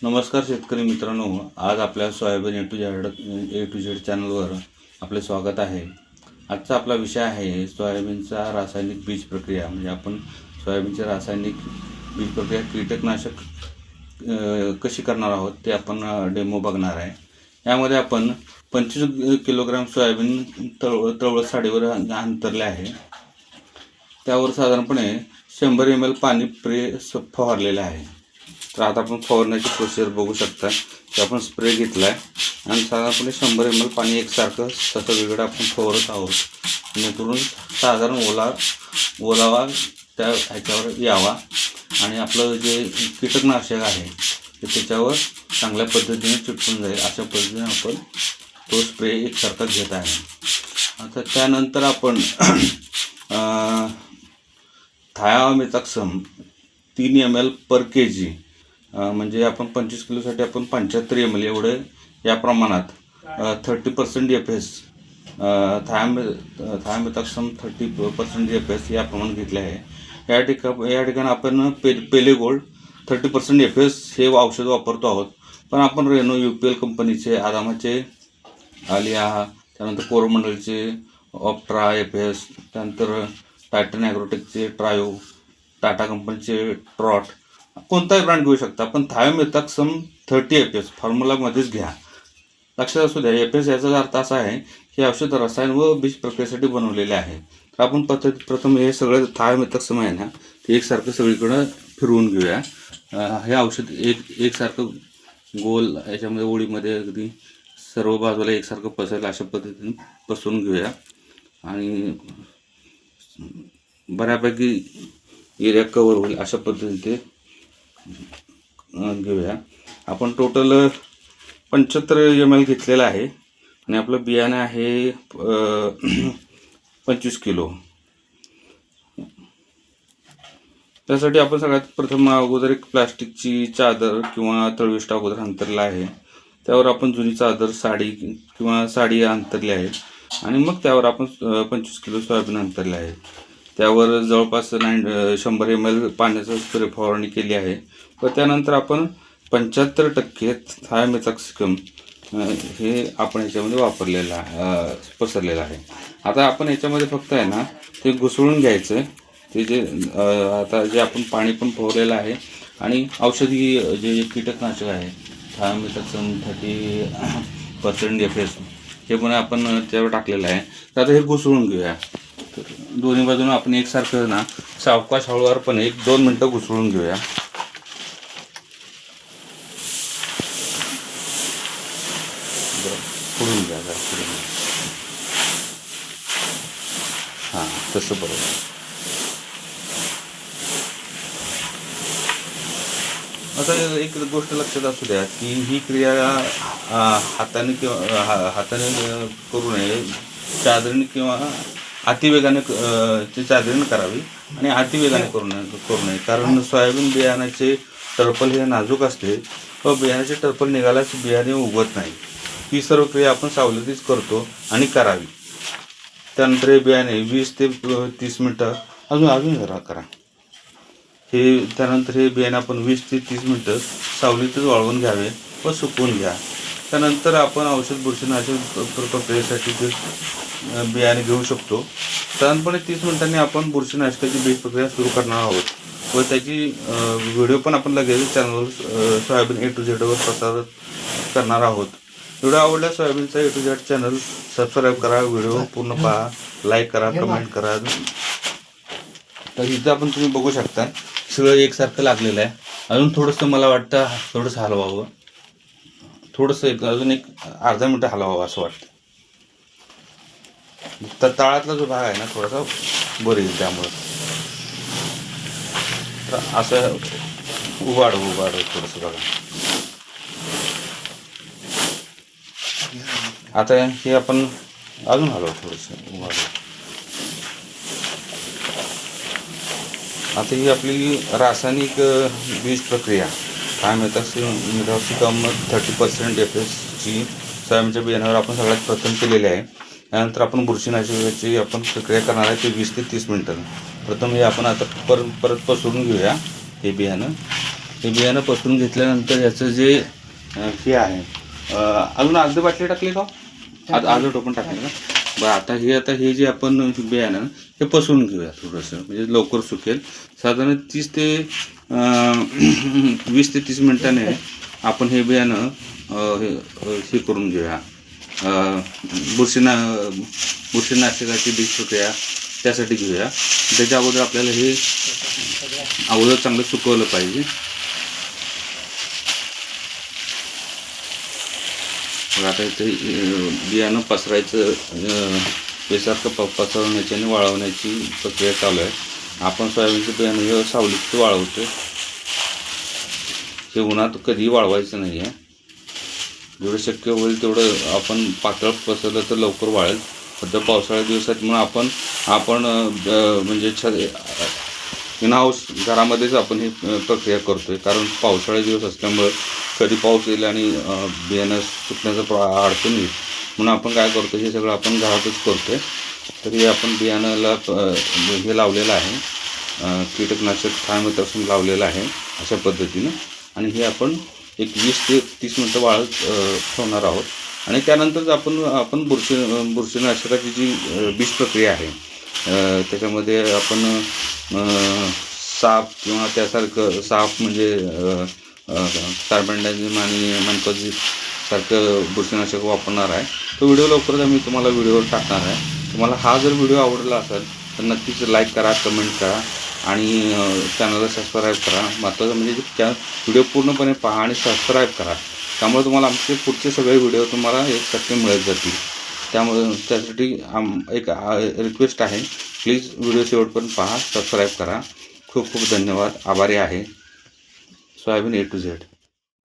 नमस्कार शेतकरी मित्रांनो, आज आपल्या सोयाबीन ए टू झेड चॅनलवर आपले स्वागत आहे. आजचा आपला विषय आहे सोयाबीनचा रासायनिक बीज प्रक्रिया. म्हणजे आपण सोयाबीनची रासायनिक बीज प्रक्रिया कीटकनाशक कशी करणार आहोत ते आपण डेमो बघणार आहे. यामध्ये आपण 25 किलोग्राम सोयाबीन तळवट साडीवर अंतरले आहे. त्यावर साधारणपणे 100 ml पाणी फवारलेले आहे. तर आता आपण फवारण्याची प्रोसेस बघू शकता की आपण स्प्रे घेतला आहे आणि साधारणपणे 100 ml पाणी एकसारखं तसं वेगळं आपण फवारत आहोत, जेणेकरून साधारण ओलावा त्या ह्याच्यावर यावा आणि आपलं जे कीटकनाशक आहे ते त्याच्यावर चांगल्या पद्धतीने चिटकून जाईल अशा पद्धतीने आपण तो स्प्रे एकसारखा घेत आहे. आता त्यानंतर आपण थायामेथॉक्सम 3 ml पर kg, म्हणजे आपण 25 किलोसाठी आपण 75 ml एवढं या प्रमाणात 30% FS थायामेथॉक्सम 30% FS या प्रमाणात घेतले आहे. या ठिकाणी आपण पेले गोल्ड 30% FS हे औषध वापरतो आहोत. पण आपण रेनो UPL कंपनीचे, आदामाचे आलिया, त्यानंतर कोरोमंडलचे ऑप्ट्रा FS, त्यानंतर टायटन ॲग्रोटेकचे ट्रायो, टाटा कंपनीचे ट्रॉट, कोणताही ब्रँड घेऊ शकता. पण थायोमेथॉक्सम 30 FS फॉर्म्युलामध्येच घ्या. लक्षात असू द्या, FS याचा अर्थ असा आहे की औषध रसायन व बीज प्रक्रियेसाठी बनवलेले आहे. तर आपण प्रथम हे सगळं थायोमेथॉक्सम आहे ना ते एकसारखं सगळीकडं फिरवून घेऊया. हे औषध एकसारखं गोल याच्यामध्ये ओळीमध्ये अगदी सर्व बाजूला एकसारखं पसरेल अशा पद्धतीने पसरून घेऊया आणि बऱ्यापैकी एरिया कवर होईल अशा पद्धतीने ते घेऊया. आपण टोटल 75 ml घेतलेलं आहे आणि आपलं बियाणं आहे 25 किलो. त्यासाठी आपण सगळ्यात प्रथम अगोदर एक प्लास्टिकची चादर किंवा तळविष्ट अगोदर अंतरला आहे. त्यावर आपण जुनी चादर, साडी किंवा साडी अंतरली आहे आणि मग त्यावर आपण 25 किलो सोयाबीन अंतरले आहे. त्यावर जवळपास 100 ml पाण्याचं स्प्रे फवारणी केली आहे व त्यानंतर आपण 75% थायोमेथॉक्सम हे आपण याच्यामध्ये वापरलेलं पसरलेलं आहे. आता आपण याच्यामध्ये फक्त आहे ना ते घुसळून घ्यायचं. ते जे आता जे आपण पाणी पण फवारलेलं आहे आणि औषधी जे कीटकनाशक आहे थायोमेथॉक्सम 30% FS हे पण आपण त्यावर टाकलेलं आहे. तर आता हे घुसळून घेऊया. तर दोन्ही बाजूने आपण एकसारखं ना सावकाश हळूवारपणे 1-2 मिनटं घुसळून घेऊया. फोडून घ्या जरा, फोडून घ्या. हां, तसं बरोबर. आता एक गोष्ट लक्षात असू द्या की ही क्रिया हाताने करू नये. चादरीने किंवा अतिवेगाने चादरीने करावी आणि अतिवेगाने करू नये. कारण सोयाबीन बियाण्याचे टर्पल हे नाजूक असते व बियाण्याचे टर्पल निघाल्यास बियाणे उगवत नाही. ही सर्व क्रिया आपण सावलीतच करतो आणि करावी. त्यानंतर हे बियाणे 20 ते 30 मिनटं अजून जरा करा. त्यानंतर हे बियाणे आपण 20 ते 30 मिनटं सावलीतच वाळवून घ्यावे व सुकवून घ्या. त्यानंतर आपण औषध बुरशीनाशक प्रक्रियेसाठी ते बियाणे घेऊ शकतो. साधारणपणे 30 मिनिटांनी आपण बुरशीनाशकाची बीज प्रक्रिया सुरू करणार आहोत व त्याची व्हिडिओ पण आपण लगेच चॅनलवर सोयाबीन ए टू झेडवर प्रसारित करणार आहोत. व्हिडिओ आवडल्यास सोयाबीनचा ए टू झेड चॅनल सबस्क्राईब करा, व्हिडिओ पूर्ण पहा, लाईक करा, कमेंट करा. तर इथं आपण तुम्ही बघू शकता सगळं एकसारखं लागलेलं आहे. अजून थोडंसं मला वाटतं थोडंसं हलवावं, थोडंसं अजून एक अर्धा मिनटं हलवावं असं वाटतं. तर तळातला जो भाग आहे ना थोडासा बरं येईल त्यामुळं. तर असं उभाड थोडंसं बघा. आता हे आपण अजून हलवू थोडंसं उभाड. आता ही आपली रासायनिक बीज प्रक्रिया थायोमेथॉक्सम 30% FS ची सोयाबीनच्या बियाण्यावर आपण सगळ्यात प्रथम केलेली आहे. त्यानंतर आपण बुरशीनाशकाची आपण प्रक्रिया करणार आहे ते 20 ते 30 मिनिटं. प्रथम हे आपण आता परत पसरून घेऊया हे बियाणं. हे बियाणं पसरून घेतल्यानंतर याचं जे हे आहे अजून अर्धी बाटली टाकली का अर्धं टोपण टाकले का बरं. आता हे जे आपण बियाणं हे पसरून घेऊया थोडंसं, म्हणजे लवकर सुकेल. साधारण 30 ते 20 ते 30 मिनिटाने आपण हे बियाणं हे करून घेऊया. बुरशीनाशकाची बीज प्रक्रिया त्यासाठी घेऊया. त्याच्या अगोदर आपल्याला हे अगोदर चांगलं सुकवलं पाहिजे. आता इथे बियाणं पसरायचं बेसारखं पसरवण्याची आणि वाळवण्याची प्रक्रिया चालू आहे. आपण सोयाबीनचं बियाणं हे सावलीत वाळवतो. हे उन्हात कधीही वाळवायचं नाही आहे. जेवढं शक्य होईल तेवढं आपण पातळ पसरलं तर लवकर वाळेल. सध्या पावसाळ्या दिवसात म्हणून आपण म्हणजे इन हाऊस घरामध्येच आपण ही प्रक्रिया करतो आहे. कारण पावसाळ्या दिवस असल्यामुळं कधी पाऊस येईल आणि बियाणं सुकण्याचं अडचण येईल, म्हणून आपण काय करतो हे सगळं आपण घरातच करतो आहे. तर हे आपण बियाणाला हे लावलेलं आहे, कीटकनाशक थायमिथॉक्साम लावलेलं आहे अशा पद्धतीनं. आणि हे आपण एक 20 ते 30 मिनटं वाळत ठेवणार आहोत. आणि त्यानंतर आपण बुरशीनाशकाची जी बीज प्रक्रिया आहे त्याच्यामध्ये आपण साप किंवा त्यासारखं साप म्हणजे कार्बनडायझम आणि मनकोझिब सारखं बुरशीनाशक वापरणार आहे. तो व्हिडिओ लवकरच आम्ही तुम्हाला व्हिडिओवर टाकणार आहे. तुम्हाला हा जर व्हिडिओ आवडला असेल तर नक्कीच लाईक करा, कमेंट करा आणि चॅनलला सबस्क्राईब करा. महत्त्वाचं म्हणजे व्हिडिओ पूर्णपणे पहा आणि सबस्क्राईब करा. त्यामुळे तुम्हाला आमचे पुढचे सगळे व्हिडिओ तुम्हाला 1% मिळत जातील. त्यामुळे त्यासाठी एक रिक्वेस्ट आहे, प्लीज व्हिडिओ शेवटपर्यंत पहा, सबस्क्राईब करा. खूप खूप धन्यवाद. आभारी आहे. Soybean A to Z.